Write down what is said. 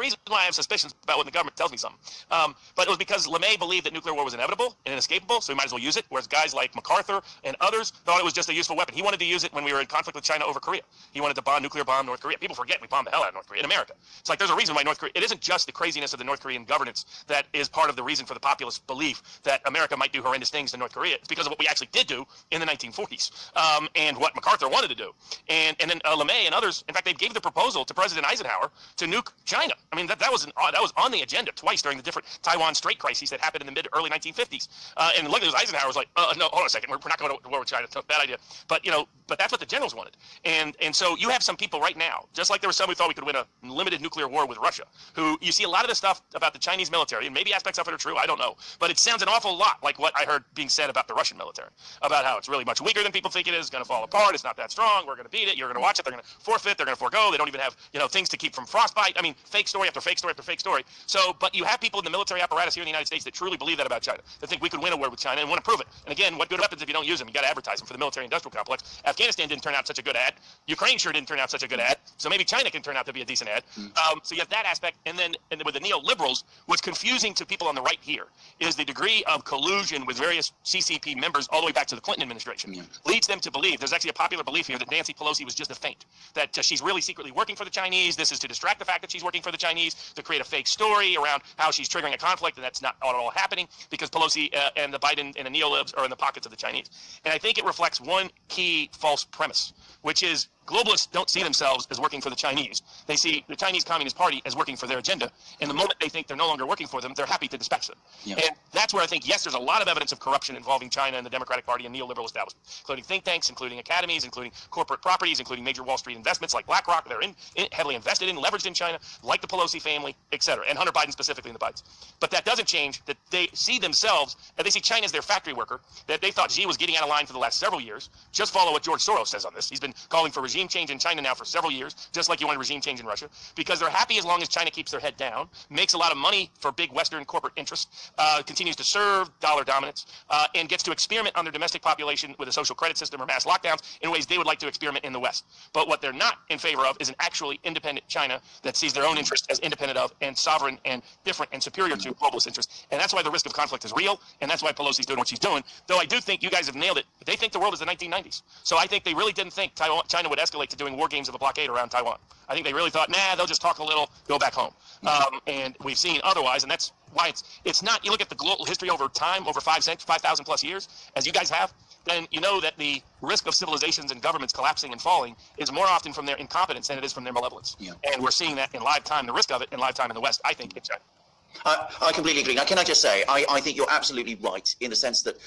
reason why I have suspicions about when the government tells me something. But it was because LeMay believed that nuclear war was inevitable and inescapable, so he might as well use it, whereas guys like MacArthur and others thought it was just a useful weapon. He wanted to use it when we were in conflict with China over Korea. He wanted to nuclear bomb North Korea. People forget we bombed the hell out of North Korea in America. It's like there's a reason why North Korea, it isn't just the craziness of the North Korean governance that is part of the reason for the populist belief that America might do horrendous things to North Korea. It's because of what we actually did do in the 1940s and what MacArthur wanted to do. And then LeMay and others, in fact, they gave the proposal to President Eisenhower to nuke China. I mean, that was on the agenda twice during the different Taiwan Strait crises that happened in the early 1950s. And look, Eisenhower was like, no, hold on a second, we're not going to war with China. Bad idea. But but that's what the generals wanted. And so you have some people right now, just like there were some who thought we could win a limited nuclear war with Russia, who you see a lot of the stuff about the Chinese military, and maybe aspects of it are true, I don't know, but it sounds an awful lot like what I heard being said about the Russian military, about how it's really much weaker than people think it is, going to fall apart, it's not that strong, we're going to beat it, you're going to watch it, they're going to forfeit, they're going to forego, they don't even have things to keep from frostbite. I mean, fake story after fake story after fake story. So, but you have people in the military apparatus here in the United States that truly believe that about China, that think we could win a war with China and want to prove it. And again, what good weapons if you don't use them? You got to advertise them for the military-industrial complex. Afghanistan didn't turn out such a good ad. Ukraine sure didn't turn out such a good ad. So maybe China can turn out to be a decent ad. So you have that aspect, and then with the neoliberals, what's confusing to people on the right here is the degree of collusion with various CCP members all the way back to the Clinton administration leads them to believe, there's actually a popular belief here that Nancy Pelosi was just a feint, that she's really secretly working for the Chinese. This is to distract the fact that she's working for the Chinese, to create a fake story around how she's triggering a conflict, and that's not at all happening because Pelosi and the Biden and the neolibs are in the pockets of the Chinese. And I think it reflects one key false premise, which is globalists don't see themselves as working for the Chinese. They see the Chinese Communist Party as working for their agenda. And the moment they think they're no longer working for them, they're happy to dispatch them. And that's where I think, yes, there's a lot of evidence of corruption involving China and the Democratic Party and neoliberal establishment, including think tanks, including academies, including corporate properties, including major Wall Street investments like BlackRock. They're heavily invested in, leveraged in China, like the Pelosi family, et cetera, and Hunter Biden specifically in the Bidens. But that doesn't change that they see themselves, and they see China as their factory worker, that they thought Xi was getting out of line for the last several years. Just follow what George Soros says on this. He's been calling for regime change in China now for several years, just like you wanted regime change in Russia, because they're happy as long as China keeps their head down, makes a lot of money for big Western corporate interests, continues to serve dollar dominance, and gets to experiment on their domestic population with a social credit system or mass lockdowns in ways they would like to experiment in the West. But what they're not in favor of is an actually independent China that sees their own interests as independent of and sovereign and different and superior to globalist interests. And that's why the risk of conflict is real, and that's why Pelosi's doing what she's doing. Though I do think you guys have nailed it. They think the world is the 1990s. So I think they really didn't think China would escalate to doing war games of the blockade around Taiwan. I think they really thought, nah, they'll just talk a little, go back home. And we've seen otherwise, and that's why it's not, you look at the global history over time, over 5,000 plus years, as you guys have, then you know that the risk of civilizations and governments collapsing and falling is more often from their incompetence than it is from their malevolence. And we're seeing that in live time, the risk of it in live time in the West, I think, in China. I completely agree. Now, can I just say, I think you're absolutely right in the sense that